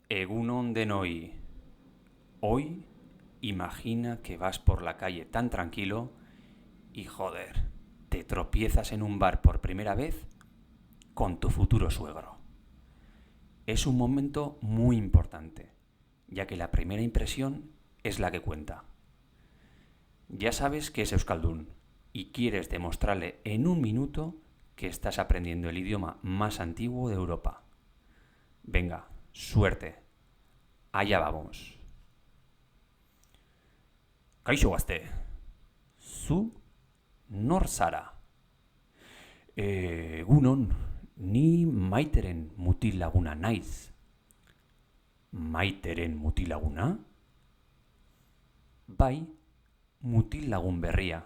Egunon denoi. Hoy imagina que vas por la calle tan tranquilo y joder, te tropiezas en un bar por primera vez con tu futuro suegro. Es un momento muy importante, ya que la primera impresión es la que cuenta. Ya sabes que es euskaldun y quieres demostrarle en un minuto que estás aprendiendo el idioma más antiguo de Europa. Venga, suerte. Allá vamos. Kaixo gazte, zu nor zara? Egunon, ni Maiteren mutil laguna naiz. Maiteren mutil laguna? Bai, mutil lagun berria.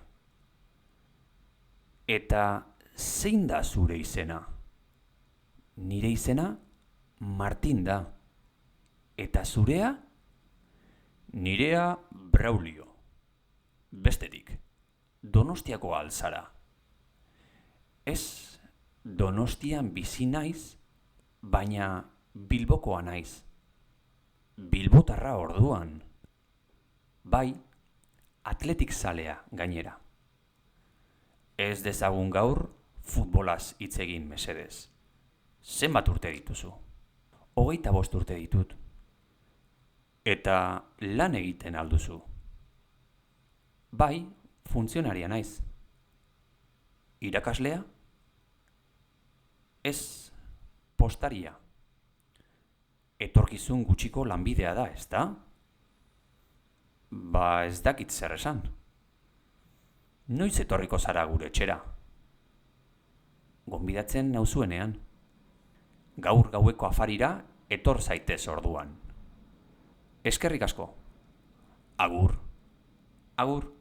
Eta zein da zure izena? Nire izena Martin da. Eta zurea? Nirea Braulio. Bestetik, Donostiako alzara. Ez, Donostian bizi naiz, baina Bilbokoa naiz. Bilbotarra orduan. Bai, atletik zalea gainera. Ez dezagun gaur futbolaz hitz egin mesedez. Zenbat urte dituzu? 25 urte ditut. Eta lan egiten alduzu? Bai, funtzionaria naiz. Irakaslea? Ez, postaria. Etorkizun gutxiko lanbidea da, ezta? Ba, ez dakit zer esan. Noiz etorriko zara gure etxera? Gonbidatzen nauzuenean. Gaur gaueko afarira etor zaitez orduan. Eskerrik asko. Agur. Agur.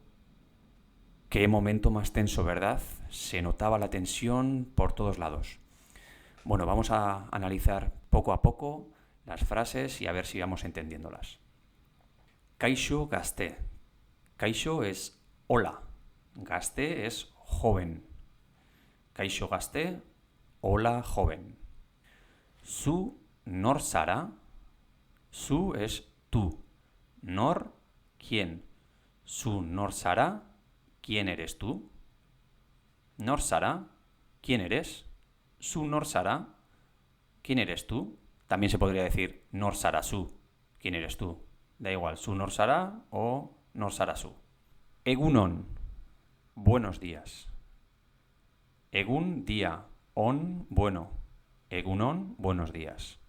Qué momento más tenso, ¿verdad? Se notaba la tensión por todos lados. Bueno, vamos a analizar poco a poco las frases y a ver si vamos entendiéndolas. Kaixo gazte. Kaixo es hola. Gazte es joven. Kaixo gazte, hola joven. Zu nor zara. Zu es tú. Nor, ¿quién? Zu nor zara. ¿Quién eres tú? Nor zara, ¿quién eres? Zu nor zara, ¿quién eres tú? También se podría decir nor zara zu, ¿quién eres tú? Da igual, zu nor zara o nor zara zu. Egunon, buenos días. Egun, día. On, bueno. Egunon, buenos días.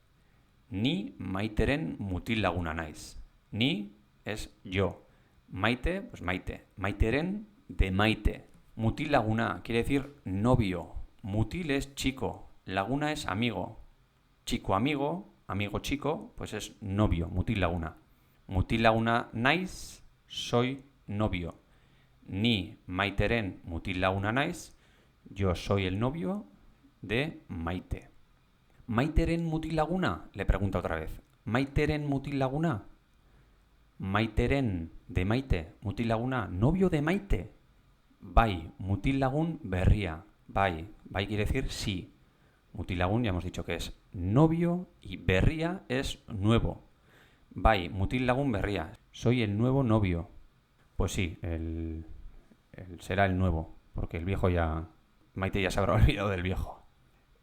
Ni Maiteren mutil laguna naiz. Ni es yo. Maite, pues Maite. Maiteren, de Maite. Mutil laguna quiere decir novio. Mutil es chico. Laguna es amigo. Chico amigo, amigo chico, pues es novio. Mutil laguna. Mutil laguna naiz, soy novio. Ni Maiteren mutil laguna naiz, yo soy el novio de Maite. ¿Maiteren mutil laguna? Le pregunta otra vez. ¿Maiteren mutil laguna? Maiteren de Maite, mutil laguna, novio de Maite. Bai, mutil lagun berria. Bai, bai quiere decir sí. Mutil lagun ya hemos dicho que es novio y berria es nuevo. Bai, mutil lagun berria. Soy el nuevo novio. Pues sí, será el nuevo, porque el viejo ya... Maite ya se habrá olvidado del viejo.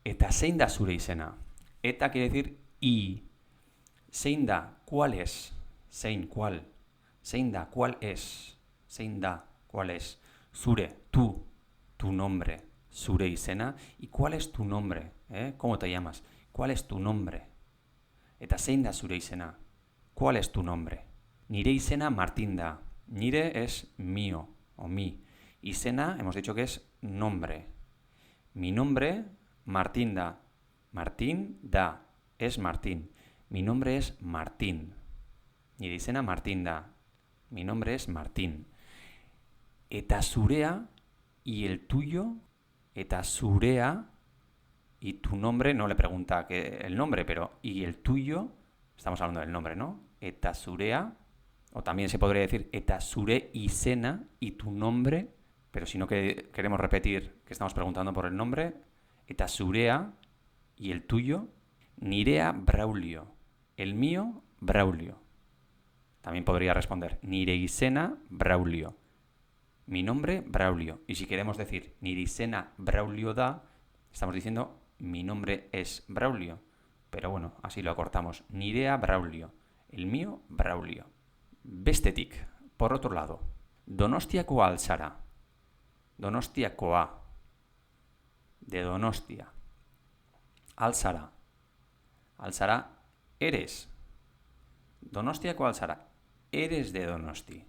Eta zein da zure izena? Eta quiere decir y. Zein da, ¿cuál es? Zein, ¿cuál? Zein da, ¿cuál es? Zein da, ¿cuál es? Zure, tú, tu nombre. Zure izena. ¿Y cuál es tu nombre? ¿Cómo te llamas? ¿Cuál es tu nombre? Eta zein da zure izena? ¿Cuál es tu nombre? Nire izena Martin da. Nire es mío o mi. Izena hemos dicho que es nombre. Mi nombre, Martin da. Martin da. Es Martín. Mi nombre es Martín. Nire izena Martin da. Mi nombre es Martín. Eta zurea y el tuyo. Eta zurea y tu nombre. No le pregunta el nombre, pero y el tuyo. Estamos hablando del nombre, ¿no? Eta zurea. O también se podría decir eta zure izena y tu nombre. Pero si no queremos repetir que estamos preguntando por el nombre. Eta zurea y el tuyo. Nirea Braulio. el mío, Braulio. También podría responder, nire izena, Braulio. Mi nombre, Braulio. Y si queremos decir, nire izena, Braulio da, estamos diciendo, mi nombre es Braulio. Pero bueno, así lo acortamos. Nirea, Braulio. El mío, Braulio. Bestetik, por otro lado. Donostiakoa alzara. Donostiakoa. De Donostia. Alzara. Alzara, eres. Donostiakoa alzara. Eres de Donosti.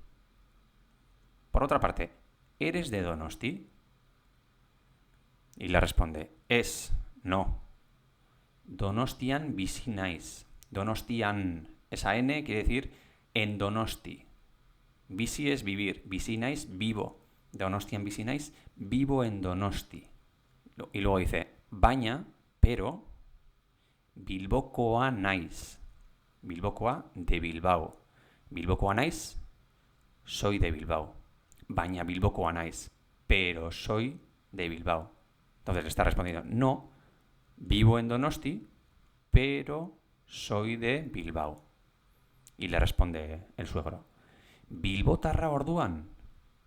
Por otra parte, ¿eres de Donosti? Y le responde, es, no. Donostian bizi naiz. Donostian, esa N quiere decir en Donosti. Bizi es vivir, bizi naiz, vivo. Donostian bizi naiz, vivo en Donosti. Y luego dice, baina, pero, Bilbokoa naiz. Bilbokoa de Bilbao. Bilbokoa naiz, soy de Bilbao. Baina Bilbokoa naiz, pero soy de Bilbao. Entonces le está respondiendo, no, vivo en Donosti, pero soy de Bilbao. Y le responde el suegro, Bilbotarra orduan.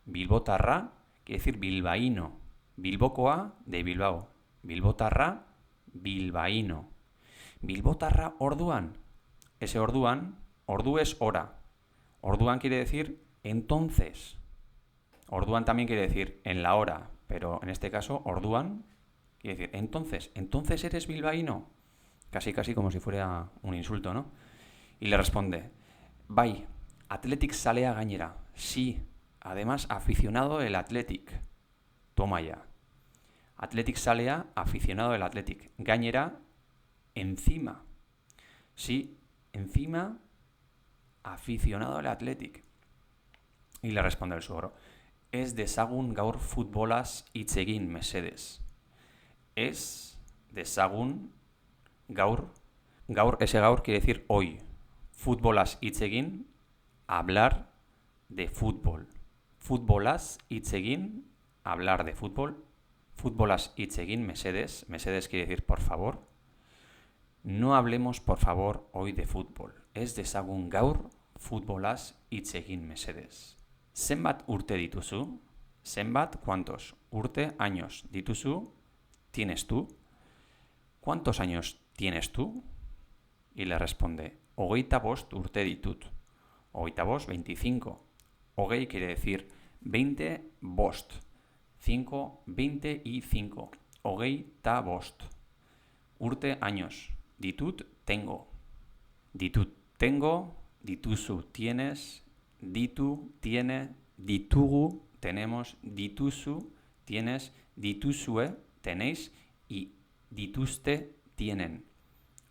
Bilbotarra quiere decir bilbaíno. Bilbokoa de Bilbao. Bilbotarra, bilbaíno. Bilbotarra orduan. Ese orduan, ordu es hora. Orduan quiere decir entonces. Orduan también quiere decir en la hora, pero en este caso orduan quiere decir entonces eres bilbaíno. Casi como si fuera un insulto, ¿no? Y le responde, bai, Athletic zalea gainera. Sí, además aficionado del Athletic. Toma ya. Athletic zalea, aficionado del Athletic. Gainera, encima. Sí, encima, aficionado del Athletic. Y le responde el suegro, ez dezagun gaur futbolaz hitz egin mesedez. Ez dezagun gaur, ese gaur quiere decir hoy. Futbolaz hitz egin, hablar de fútbol. Futbolaz hitz egin, hablar de fútbol. Futbolaz hitz egin mesedez. Mesedez quiere decir por favor. No hablemos por favor hoy de fútbol. Ez dezagun gaur futbolaz hitz egin mesedez. Zenbat urte dituzu? Zenbat, ¿cuántos? Urte, años. Dituzu, ¿tienes tú? ¿Cuántos años tienes tú? Y le responde, hogeita bost urte ditut. Hogeita bost, 25. Hogei quiere decir 20, bost. 5, 20 y 5. Hogeita bost. Urte, años. Ditut, tengo. Ditut, tengo. Dituzu, tienes. Ditu, tiene. Ditugu, tenemos. Dituzu, tienes. Dituzue, tenéis. Y dituzte, tienen.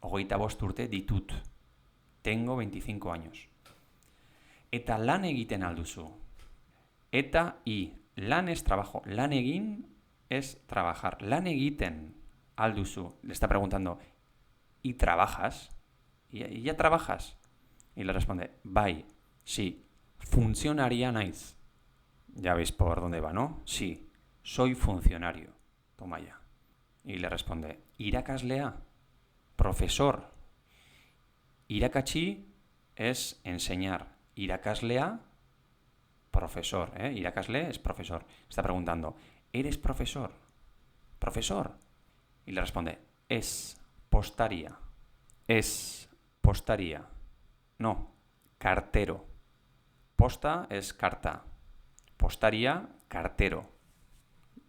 Hogeita bost urte ditut. Tengo 25 años. Eta lan egiten alduzu. Eta y. Lan es trabajo. Lan egin es trabajar. Lan egiten alduzu. Le está preguntando, ¿y trabajas? ¿Y ya trabajas? Y le responde, bai, sí. Funcionaria naiz. Ya veis por dónde va, ¿no? Sí, soy funcionario. Toma ya. Y le responde, irakaslea, profesor. Irakatsi es enseñar. Irakaslea, profesor. Irakasle es profesor. Está preguntando, ¿eres profesor? ¿Profesor? Y le responde, es postaria. Es postaria. No, cartero. Posta es carta. Postaria, cartero.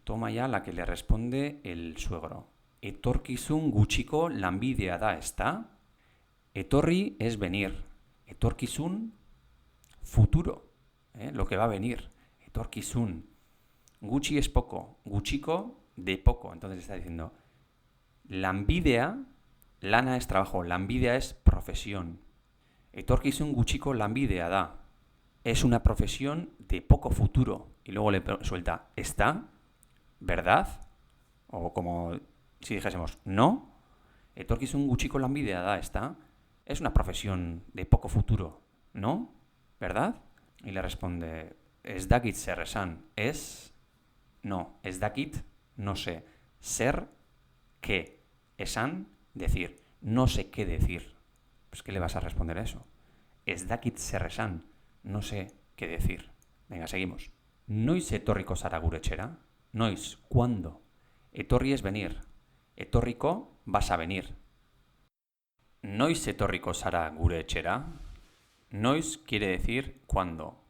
Toma ya la que le responde el suegro. Etorkizun gutxiko lanbidea da, ¿está? Etorri es venir. Etorkizun, futuro. Lo que va a venir. Etorkizun. Gutxi es poco. Gutxiko, de poco. Entonces está diciendo, lanbidea, lana es trabajo. Lanbidea es profesión. Etorkizun gutxiko lanbidea da. Es una profesión de poco futuro. Y luego le suelta, ¿está? ¿Verdad? O como si dijésemos, no. Etorkizun gutxiko lanbidea da, ¿está? Es una profesión de poco futuro, ¿no? ¿Verdad? Y le responde, ez dakit zer esan. Es, no. Ez dakit, no sé. Ser, qué. Esan, decir. No sé qué decir. Pues, ¿qué le vas a responder a eso? Ez dakit zer esan, no sé qué decir. Venga, seguimos. Noiz etorriko zara gure etxera? Noiz, ¿cuándo? Etorri es venir. Etorriko, vas a venir. Noiz etorriko zara gure etxera? Noiz quiere decir cuándo.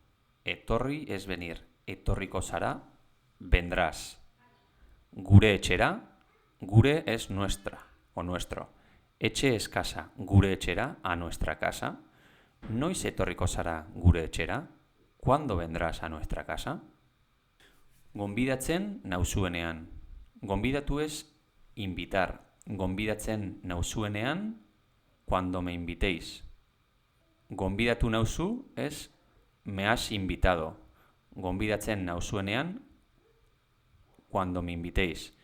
Etorri es venir. Etorriko zara, vendrás. Gure etxera, gure es nuestra o nuestro. Etxe es casa, gure etxera, a nuestra casa. Noiz etorriko zara gure etxera? ¿Cuándo vendrás a nuestra casa? Gonbidatzen nauzuenean. Gonbidatu es invitar. Gonbidatzen nauzuenean, cuando me invitéis. Gonbidatu nauzu es me has invitado. Gonbidatzen nauzuenean, cuando me invitéis.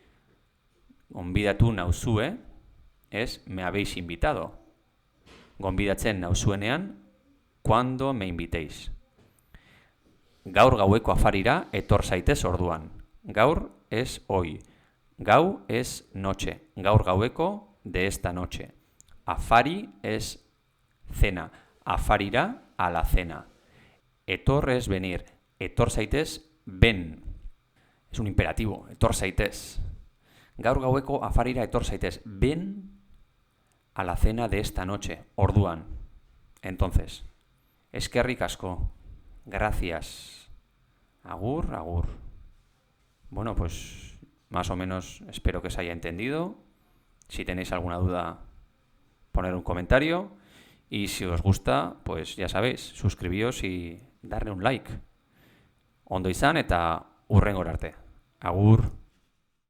Gonbidatu nauzue es me habéis invitado. Gonbidatzen nauzuenean, cuando me invitéis. Gaur gaueko afarira etor zaitez orduan. Gaur es hoy. Gau es noche. Gaur gaueko de esta noche. Afari es cena. Afarira a la cena. Etor es venir. Etor zaitez, ven. Es un imperativo. Etor zaitez. Gaur gaueko afarira etor zaitez. Ven a la cena de esta noche. Orduan. Entonces, eskerrik asko. Gracias. Agur, agur. Bueno, pues más o menos espero que os haya entendido. Si tenéis alguna duda, poner un comentario. Y si os gusta, pues ya sabéis, suscribíos y darle un like. Ondo izan eta hurrengora arte. Agur.